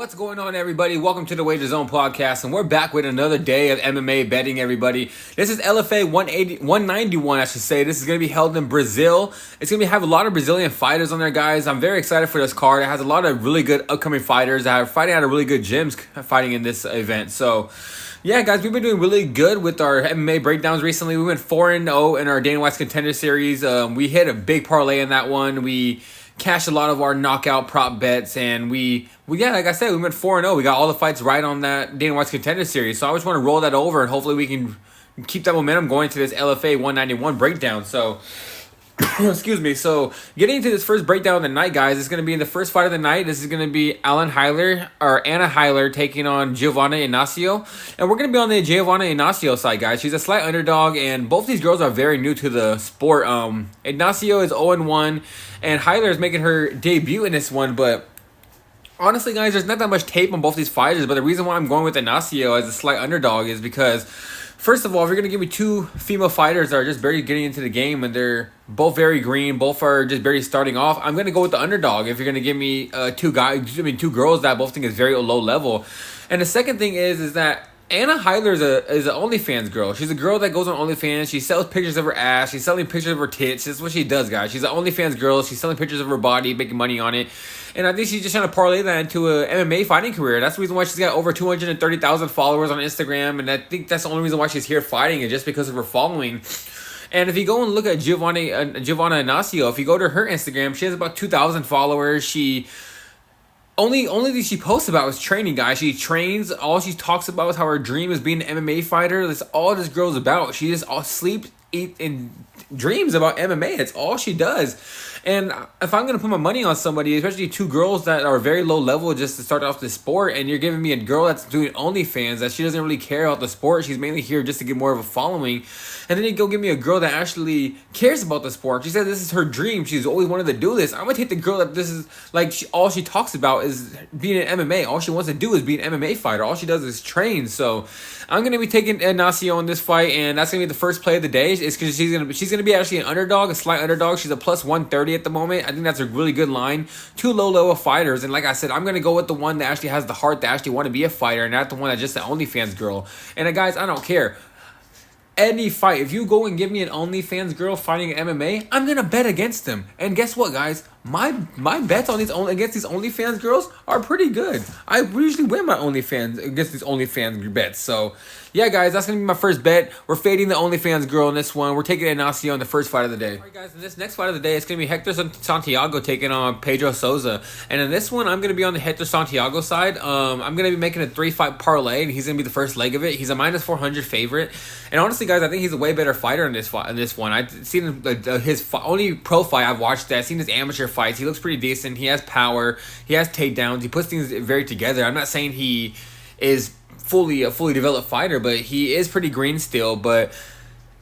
What's going on, everybody? Welcome to the Wager Zone podcast, and we're back with another day of MMA betting, everybody. This is LFA 191, I should say. This is going to be held in Brazil. It's going to have a lot of Brazilian fighters on there, guys. I'm very excited for this card. It has a lot of really good upcoming fighters that are fighting out of really good gyms fighting in this event. So, yeah, guys, we've been doing really good with our MMA breakdowns recently. We went 4-0 in our Dana White's Contender Series. We hit a big parlay in that one. We cashed a lot of our knockout prop bets, and yeah, like I said, we went 4-0. We got all the fights right on that Dana White's Contender Series. So I just want to roll that over, and hopefully we can keep that momentum going to this LFA 191 breakdown. So, excuse me. So, getting into this first breakdown of the night, guys, it's going to be in the first fight of the night. This is going to be Anna Heiler taking on Giovanna Inacio. And we're going to be on the Giovanna Inacio side, guys. She's a slight underdog, and both these girls are very new to the sport. Inacio is 0-1, and Heiler is making her debut in this one, but honestly, guys, there's not that much tape on both these fighters, but the reason why I'm going with Inacio as a slight underdog is because, first of all, if you're going to give me two female fighters that are just barely getting into the game and they're both very green, both are just barely starting off, I'm going to go with the underdog if you're going to give me two girls that I both think is very low level. And the second thing is that Anna Heiler is an OnlyFans girl. She's a girl that goes on OnlyFans. She sells pictures of her ass. She's selling pictures of her tits. That's what she does, guys. She's an OnlyFans girl. She's selling pictures of her body, making money on it. And I think she's just trying to parlay that into an MMA fighting career. That's the reason why she's got over 230,000 followers on Instagram. And I think that's the only reason why she's here fighting, is just because of her following. And if you go and look at Giovanna Inacio, if you go to her Instagram, she has about 2,000 followers. Only thing she posts about is training, guys. She trains. All she talks about is how her dream is being an MMA fighter. That's all this girl's about. She just sleeps, eats, and dreams about MMA. That's all she does. And if I'm going to put my money on somebody, especially two girls that are very low level just to start off the sport, and you're giving me a girl that's doing OnlyFans, that she doesn't really care about the sport, she's mainly here just to get more of a following, and then you go give me a girl that actually cares about the sport. She said this is her dream. She's always wanted to do this. I'm going to take the girl that this is, like, all she talks about is being an MMA. All she wants to do is be an MMA fighter. All she does is train. So I'm going to be taking Nasio in this fight, and that's going to be the first play of the day. It's because she's going to be actually an underdog, a slight underdog. She's a plus 130 at the moment. I think that's a really good line. Two low-level fighters, and like I said, I'm going to go with the one that actually has the heart to actually want to be a fighter, and not the one that's just an OnlyFans girl. And guys, I don't care. Any fight, if you go and give me an OnlyFans girl fighting MMA, I'm going to bet against them. And guess what, guys? My bets on against these OnlyFans girls are pretty good. I usually win my OnlyFans against these OnlyFans bets. So, yeah, guys, that's going to be my first bet. We're fading the OnlyFans girl in this one. We're taking Inacio in the first fight of the day. All right, guys, in this next fight of the day, it's going to be Hector Santiago taking on Pedro Sousa. And in this one, I'm going to be on the Hector Santiago side. I'm going to be making a 3-fight parlay, and he's going to be the first leg of it. He's a minus 400 favorite. And honestly, guys, I think he's a way better fighter in this one. I've seen his only pro fight I've watched. I've seen his amateur fights. He looks pretty decent. He has power. He has takedowns. He puts things very together. I'm not saying he is a fully developed fighter, but he is pretty green still. But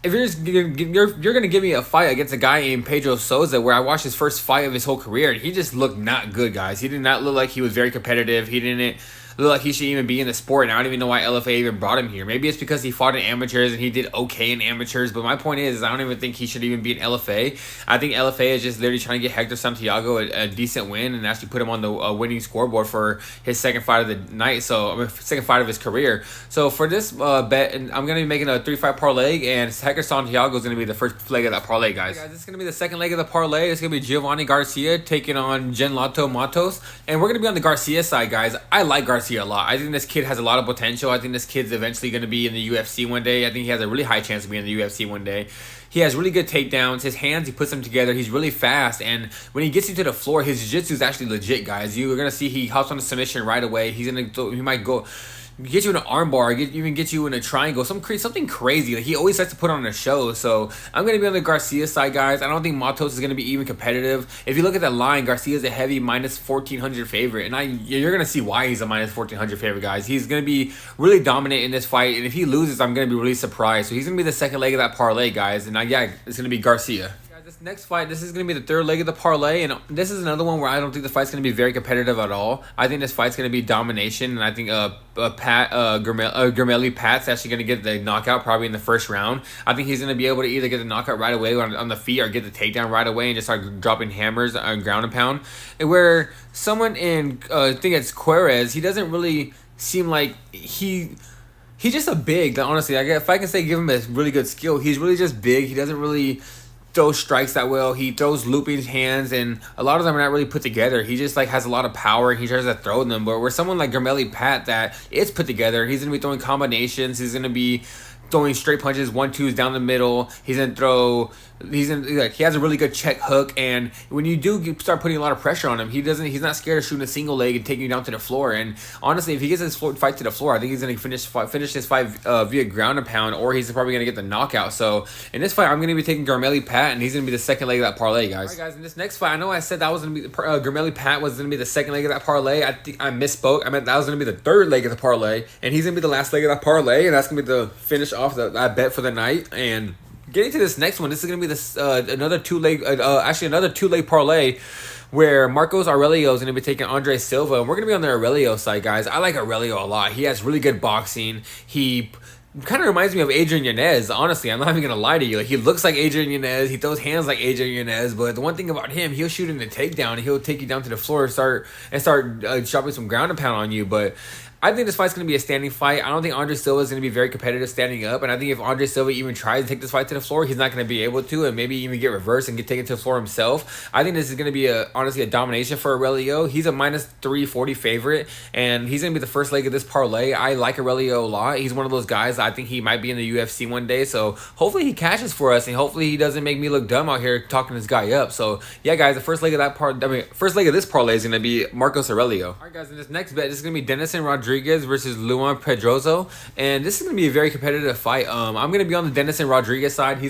if you're gonna give me a fight against a guy named Pedro Sousa, where I watched his first fight of his whole career, and he just looked not good, guys. He did not look like he was very competitive. He didn't look like he should even be in the sport, and I don't even know why LFA even brought him here. Maybe it's because he fought in amateurs and he did okay in amateurs, but my point is I don't even think he should even be in LFA. I think LFA is just literally trying to get Hector Santiago a decent win and actually put him on the winning scoreboard for his second fight of the night, second fight of his career. So for this bet, and I'm going to be making a 3-fight parlay, and Hector Santiago is going to be the first leg of that parlay, guys. Hey guys, this is going to be the second leg of the parlay. It's going to be Giovanni Garcia taking on Genlato Matos, and we're going to be on the Garcia side, guys. I like Garcia a lot. I think this kid has a lot of potential. I think this kid's eventually going to be in the UFC one day. I think he has a really high chance of being in the UFC one day. He has really good takedowns. His hands, he puts them together. He's really fast. And when he gets you to the floor, his jiu-jitsu is actually legit, guys. You're going to see he hops on the submission right away. He might go get you in an armbar, even get you in a triangle, something crazy. Like, he always likes to put on a show. So I'm going to be on the Garcia side, guys. I don't think Matos is going to be even competitive. If you look at that line, Garcia is a heavy minus 1,400 favorite. And you're going to see why he's a minus 1,400 favorite, guys. He's going to be really dominant in this fight. And if he loses, I'm going to be really surprised. So he's going to be the second leg of that parlay, guys. And yeah, it's going to be Garcia. This This next fight, this is going to be the third leg of the parlay, and this is another one where I don't think the fight's going to be very competitive at all. I think this fight's going to be domination, and I think Gelli Pat's actually going to get the knockout probably in the first round. I think he's going to be able to either get the knockout right away on the feet or get the takedown right away and just start dropping hammers on ground and pound. And where someone in, I think it's Juarez, he doesn't really seem like he's just a big, honestly, if I can say give him a really good skill, he's really just big. He doesn't really throw strikes that well. He throws looping hands, and a lot of them are not really put together. He just like has a lot of power, and he tries to throw them. But where someone like Gelli Pat that is put together, he's going to be throwing combinations. He's going to be throwing straight punches, 1-2s down the middle. He has a really good check hook, and when you do start putting a lot of pressure on him, he's not scared of shooting a single leg and taking you down to the floor. And honestly, if he gets this fight to the floor, I think he's going to finish this fight via ground and pound, or he's probably going to get the knockout. So in this fight, I'm going to be taking Gelli Pat, and he's going to be the second leg of that parlay, guys. All right, guys, in this next fight, I know I said that was going to be Gelli Pat was going to be the second leg of that parlay. I think I misspoke. I meant that was going to be the third leg of the parlay, and he's going to be the last leg of that parlay, and that's going to be the finish off that bet for the night. And getting to this next one, this is going to be another two-leg parlay where Marcos Aurelio is going to be taking Andre Silva, and we're going to be on the Aurelio side, guys. I like Aurelio a lot. He has really good boxing. He kind of reminds me of Adrian Yanez, honestly. I'm not even going to lie to you. Like, he looks like Adrian Yanez. He throws hands like Adrian Yanez, but the one thing about him, he'll shoot in the takedown, and he'll take you down to the floor and start dropping some ground and pound on you. But I think this fight's going to be a standing fight. I don't think Andre Silva is going to be very competitive standing up. And I think if Andre Silva even tries to take this fight to the floor, he's not going to be able to, and maybe even get reversed and get taken to the floor himself. I think this is going to be honestly a domination for Aurelio. He's a minus 340 favorite, and he's going to be the first leg of this parlay. I like Aurelio a lot. He's one of those guys that I think he might be in the UFC one day. So hopefully he catches for us, and hopefully he doesn't make me look dumb out here talking this guy up. So yeah, guys, the first leg of this parlay is going to be Marcos Aurelio. All right, guys, in this next bet, this is going to be Denison Rodrigues versus Lima Pedroso, and this is going to be a very competitive fight. I'm going to be on the Denison Rodrigues side. I'm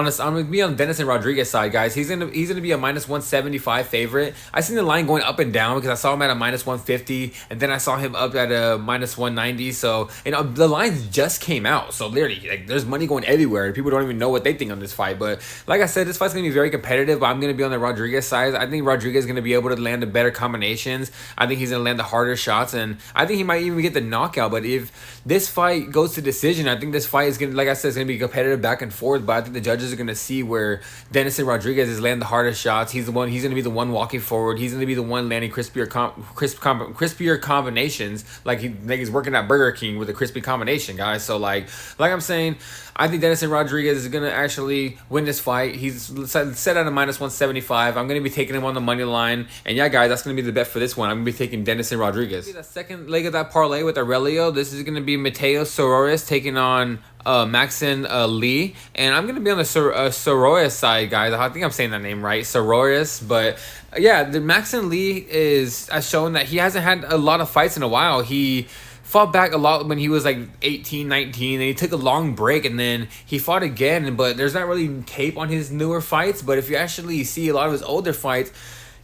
going to be on the Denison Rodrigues side, guys. He's going to be a minus 175 favorite. I seen the line going up and down because I saw him at a minus 150, and then I saw him up at a minus 190. So, and the lines just came out, so literally, like, there's money going everywhere, and people don't even know what they think on this fight. But like I said, this fight's going to be very competitive. But I'm going to be on the Rodrigues side. I think Rodrigues is going to be able to land the better combinations. I think he's going to land the harder shots, and I think he might even get the knockout. But if this fight goes to decision, I think this fight is going to, like I said, it's going to be competitive back and forth. But I think the judges are going to see where Denison Rodrigues is landing the hardest shots. He's going to be the one walking forward. He's going to be the one landing crispier combinations, like he's working at Burger King with a crispy combination, guys. So like I'm saying, I think Denison Rodrigues is going to actually win this fight. He's set at a minus 175. I'm going to be taking him on the money line. And yeah, guys, that's going to be the bet for this one. I'm going to be taking Denison Rodrigues. The second leg of that parlay with Aurelio, this is going to be Mateo Sororis taking on Maxon Lee, and I'm going to be on the Sororis side, guys. I think I'm saying that name right, Sororis. But yeah, the Maxon Lee has shown that he hasn't had a lot of fights in a while. He fought back a lot when he was like 18, 19, and he took a long break, and then he fought again, but there's not really tape on his newer fights. But if you actually see a lot of his older fights,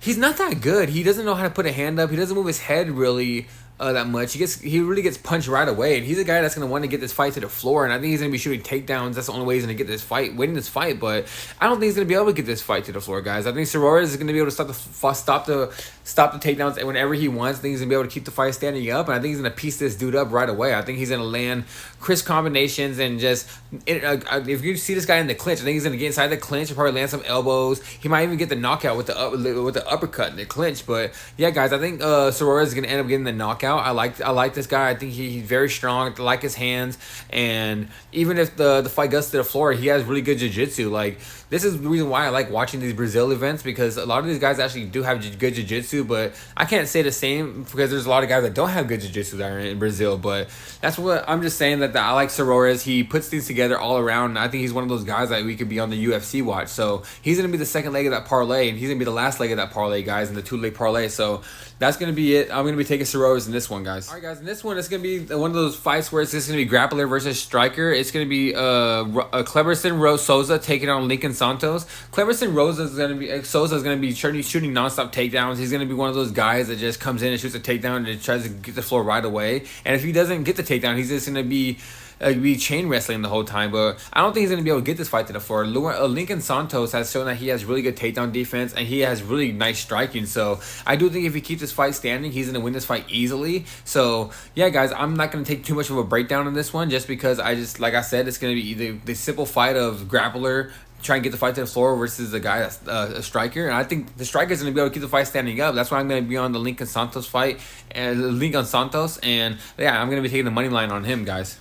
he's not that good. He doesn't know how to put a hand up. He doesn't move his head really that much. He really gets punched right away, and he's a guy that's going to want to get this fight to the floor, and I think he's going to be shooting takedowns. That's the only way he's going to get this fight, winning this fight. But I don't think he's going to be able to get this fight to the floor, guys. I think Sororis is going to be able to stop the takedowns whenever he wants. I think he's going to be able to keep the fight standing up, and I think he's going to piece this dude up right away. I think he's going to land crisp combinations, and just if you see this guy in the clinch, I think he's going to get inside the clinch and probably land some elbows. He might even get the knockout with the uppercut in the clinch. But yeah, guys, I think Sororis is going to end up getting the knockout. I like this guy. I think he's very strong. I like his hands, and even if the fight goes to the floor, he has really good jiu-jitsu. Like, this is the reason why I like watching these Brazil events, because a lot of these guys actually do have good jiu-jitsu, but I can't say the same because there's a lot of guys that don't have good jiu-jitsu there in Brazil. But that's what I'm just saying, that I like Sororis. He puts things together all around, and I think he's one of those guys that we could be on the UFC watch. So he's going to be the second leg of that parlay, and he's going to be the last leg of that parlay, guys, in the two-leg parlay. So that's going to be it. I'm going to be taking Sororis in this one, guys. All right, guys, in this one, it's going to be one of those fights where it's just going to be grappler versus striker. It's going to be Cleberson Sousa taking on Lincoln Santos. Cleberson Sousa is going to be shooting nonstop takedowns. He's going to be one of those guys that just comes in and shoots a takedown and tries to get the floor right away. And if he doesn't get the takedown, he's just going to be be chain wrestling the whole time. But I don't think he's gonna be able to get this fight to the floor. Lincoln Santos has shown that he has really good takedown defense and he has really nice striking. So I do think if he keeps this fight standing, he's gonna win this fight easily. So yeah, guys, I'm not gonna take too much of a breakdown on this one just because like I said, it's gonna be either the simple fight of grappler try and get the fight to the floor versus a guy that's a striker. And I think the striker is going to be able to keep the fight standing up. That's why I'm going to be on the Lincoln Santos fight and Lincoln Santos. And yeah, I'm going to be taking the money line on him, guys.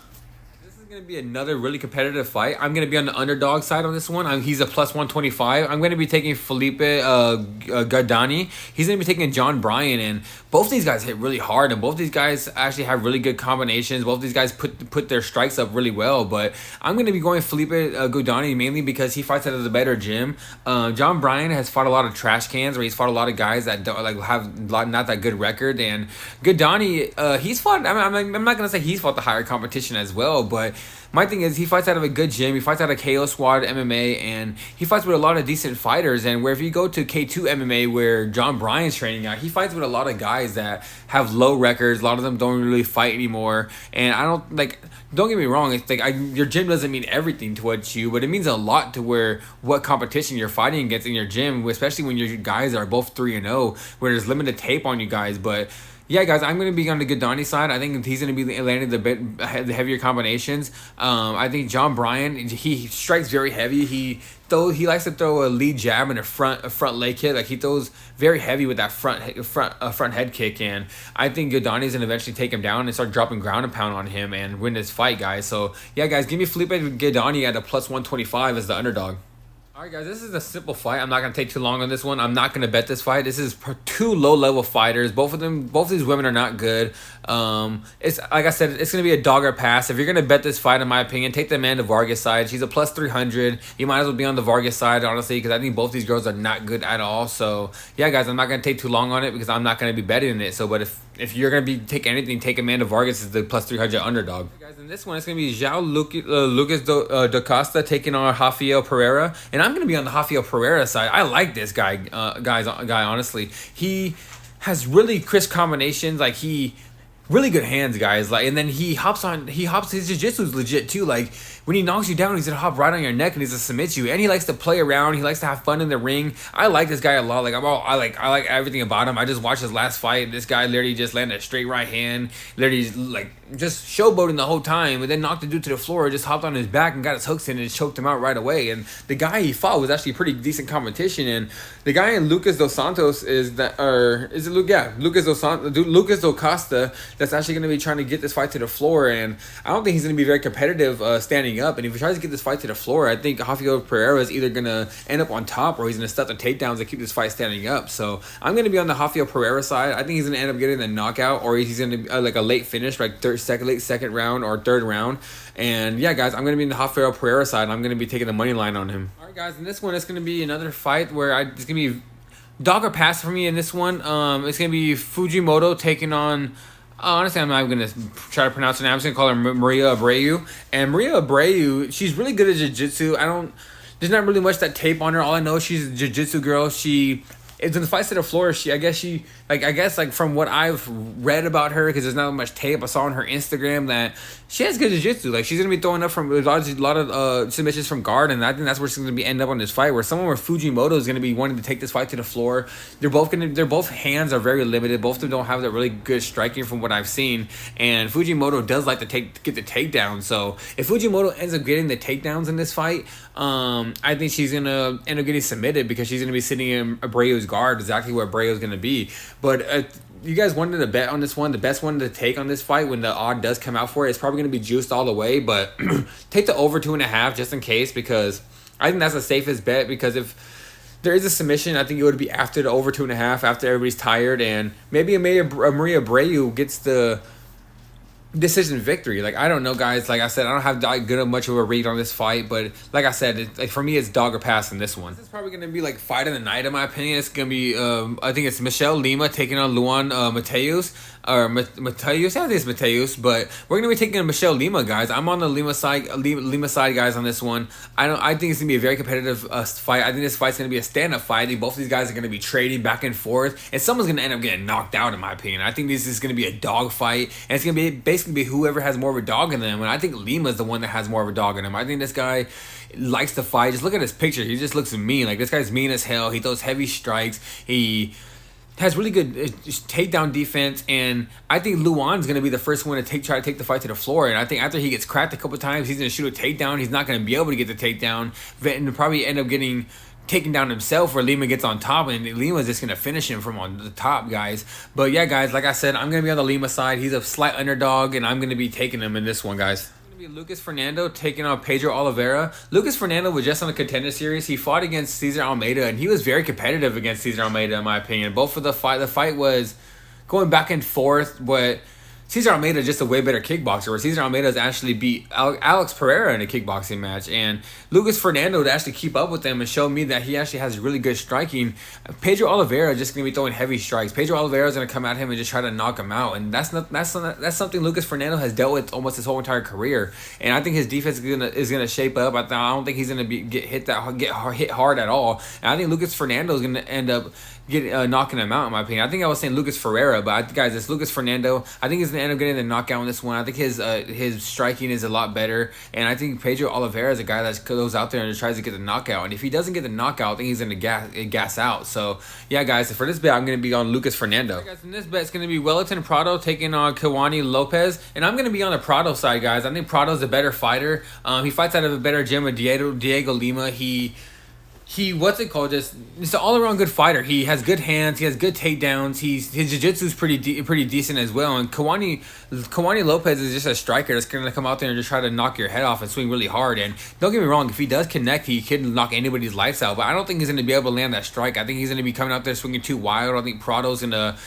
Going to be another really competitive fight. I'm going to be on the underdog side on this one. He's a plus 125. I'm going to be taking Felipe Gadani. He's going to be taking John Bryan, and both these guys hit really hard, and both these guys actually have really good combinations. Both these guys put their strikes up really well, but I'm going to be going Felipe Gadani mainly because he fights out of the better gym. John Bryan has fought a lot of trash cans where he's fought a lot of guys that don't have not that good record, and Gadani, he's fought. I'm not going to say he's fought the higher competition as well, but my thing is he fights out of a good gym. He fights out of KO Squad MMA, and he fights with a lot of decent fighters. And where if you go to K2 MMA, where John Bryan's training at, he fights with a lot of guys that have low records. A lot of them don't really fight anymore. And I don't don't get me wrong. It's like your gym doesn't mean everything to what you, but it means a lot to what competition you're fighting against in your gym, especially when your guys are both 3-0, where there's limited tape on you guys. But yeah, guys, I'm going to be on the Gadani side. I think he's going to be landing the heavier combinations. I think John Bryan, he strikes very heavy. He likes to throw a lead jab and a front leg kick. Like he throws very heavy with that front head kick. And I think Gadani's going to eventually take him down and start dropping ground and pound on him and win this fight, guys. So yeah, guys, give me Felipe Gadani at a plus 125 as the underdog. Alright, guys, this is a simple fight. I'm not going to take too long on this one. I'm not going to bet this fight. This is two low-level fighters. Both of these women are not good. It's like I said, it's going to be a dog or pass. If you're going to bet this fight, in my opinion, take the Amanda Vargas side. She's a plus 300. You might as well be on the Vargas side, honestly, because I think both these girls are not good at all. So, yeah, guys, I'm not going to take too long on it because I'm not going to be betting it. So, but if you're going to be taking anything, take Amanda Vargas as the plus 300 underdog. Guys, in this one, it's going to be Lucas da Costa taking on Rafael Pereira. And I'm going to be on the Rafael Pereira side. I like this guy, honestly. He has really crisp combinations. Like, really good hands, guys. Like, and then his jiu-jitsu is legit too. Like, when he knocks you down, he's gonna hop right on your neck and he's gonna submit you. And he likes to play around. He likes to have fun in the ring. I like this guy a lot. Like, I like everything about him. I just watched his last fight. This guy literally just landed a straight right hand. Literally, like, just showboating the whole time, and then knocked the dude to the floor. Just hopped on his back and got his hooks in and choked him out right away. And the guy he fought was actually pretty decent competition. And the guy in Lucas dos Santos Lucas do Costa that's actually going to be trying to get this fight to the floor. And I don't think he's going to be very competitive standing up. And if he tries to get this fight to the floor, I think Rafael Pereira is either going to end up on top or he's going to stuff the takedowns and keep this fight standing up. So I'm going to be on the Rafael Pereira side. I think he's going to end up getting a knockout, or he's going to be like a late finish, like late second round or third round. And yeah, guys, I'm going to be in the Rafael Pereira side. And I'm going to be taking the money line on him. All right, guys, in this one, it's going to be another fight where it's going to be dog or pass for me in this one. It's going to be Fujimoto taking on... honestly, I'm not going to try to pronounce her name. I'm just going to call her Maria Abreu. And Maria Abreu, she's really good at jiu-jitsu. There's not really much that tape on her. All I know is she's a jiu-jitsu girl. It's in the fights to the floor. I guess from what I've read about her, because there's not much tape, I saw on her Instagram that she has good jiu-jitsu. Like, she's gonna be throwing up from a lot of submissions from guard, and I think that's where she's gonna be end up on this fight. Where someone where Fujimoto is gonna be wanting to take this fight to the floor. Their both hands are very limited. Both of them don't have that really good striking from what I've seen. And Fujimoto does like to get the takedown. So if Fujimoto ends up getting the takedowns in this fight, I think she's gonna end up getting submitted because she's gonna be sitting in Abreu's guard, exactly where Abreu's gonna be. But you guys wanted to bet on this one. The best one to take on this fight when the odd does come out for it, it's probably going to be juiced all the way. But take the over 2.5 just in case, because I think that's the safest bet. Because if there is a submission, I think it would be after the over 2.5, after everybody's tired. And maybe Maria Abreu gets the decision victory. Like, I don't know, guys. Like I said, I don't have that good much of a read on this fight, but like I said, for me, it's dog or pass in this one. This is probably going to be like fight of the night, in my opinion. It's going to be I think it's Michelle Lima taking on Luan Mateus, or Mateus. I think it's Mateus, but we're going to be taking on Michelle Lima, guys. I'm on the Lima side, guys, on this one. I think it's going to be a very competitive fight. I think this fight's going to be a stand-up fight. I think both of these guys are going to be trading back and forth, and someone's going to end up getting knocked out, in my opinion. I think this is going to be a dog fight, and it's going to be basically basically be whoever has more of a dog in them. And I think Lima is the one that has more of a dog in him. I think this guy likes to fight. Just look at his picture. He just looks mean. Like, this guy's mean as hell. He throws heavy strikes. He has really good takedown defense, and I think Luan's going to be the first one to try to take the fight to the floor. And I think after he gets cracked a couple times, he's going to shoot a takedown. He's not going to be able to get the takedown, and probably end up getting taken down himself, where Lima gets on top, and Lima's just going to finish him from on the top, guys. But yeah, guys, like I said, I'm going to be on the Lima side. He's a slight underdog, and I'm going to be taking him in this one, guys. Lucas Fernando taking on Pedro Olivera. Lucas Fernando was just on the Contender Series. He fought against Cesar Almeida, and he was very competitive against Cesar Almeida, in my opinion. Both for the fight was going back and forth, but Cesar Almeida is just a way better kickboxer, where Cesar Almeida has actually beat Alex Pereira in a kickboxing match. And Lucas Fernando to actually keep up with them and show me that he actually has really good striking. Pedro Olivera is just going to be throwing heavy strikes. Pedro Olivera is going to come at him and just try to knock him out. And that's something Lucas Fernando has dealt with almost his whole entire career. And I think his defense is gonna shape up. I don't think he's going to get hit hard at all. And I think Lucas Fernando is going to end up knocking him out, in my opinion. I think I was saying Lucas Ferreira, but guys, it's Lucas Fernando. I think he's going to end up getting the knockout in this one. I think his striking is a lot better, and I think Pedro Olivera is a guy that goes out there and tries to get the knockout. And if he doesn't get the knockout, I think he's going to gas out. So yeah, guys, for this bet, I'm going to be on Lucas Fernando. Right, guys, in this bet, it's going to be Wellington Prado taking on Kiwani Lopez, and I'm going to be on the Prado side, guys. I think Prado's a better fighter. He fights out of a better gym with Diego Lima. He what's it called? Just an all-around good fighter. He has good hands. He has good takedowns. His jiu-jitsu is pretty decent as well. And Kiwani Lopez is just a striker that's going to come out there and just try to knock your head off and swing really hard. And don't get me wrong, if he does connect, he can knock anybody's lights out. But I don't think he's going to be able to land that strike. I think he's going to be coming out there swinging too wild. I think Prado's going to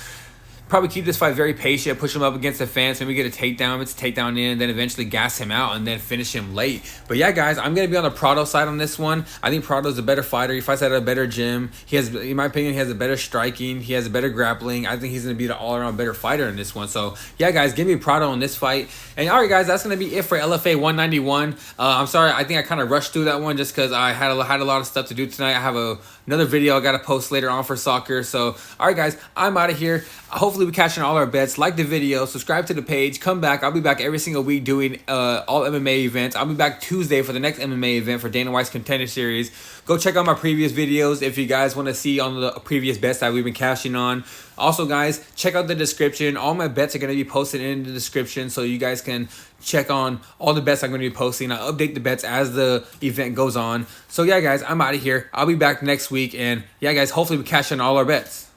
probably keep this fight very patient, push him up against the fence, maybe get a takedown. It's a takedown in, then eventually gas him out and then finish him late. But yeah, guys, I'm going to be on the Prado side on this one. I think Prado's a better fighter. He fights at a better gym. He has, in my opinion, he has a better striking. He has a better grappling. I think he's going to be the all-around better fighter in this one. So yeah, guys, give me Prado in this fight. And all right, guys, that's going to be it for LFA 191. I'm sorry, I think I kind of rushed through that one just because I had a lot of stuff to do tonight. I have another video I got to post later on for soccer. So all right, guys, I'm out of here. Hopefully we catch in all our bets. Like the video, subscribe to the page, come back. I'll be back every single week doing all MMA events. I'll be back Tuesday for the next MMA event for Dana White's Contender Series. Go check out my previous videos if you guys want to see on the previous bets that we've been cashing on. Also, guys, check out the description. All my bets are going to be posted in the description so you guys can check on all the bets I'm going to be posting. I update the bets as the event goes on. So yeah, guys, I'm out of here. I'll be back next week. And yeah, guys, hopefully we cash in all our bets.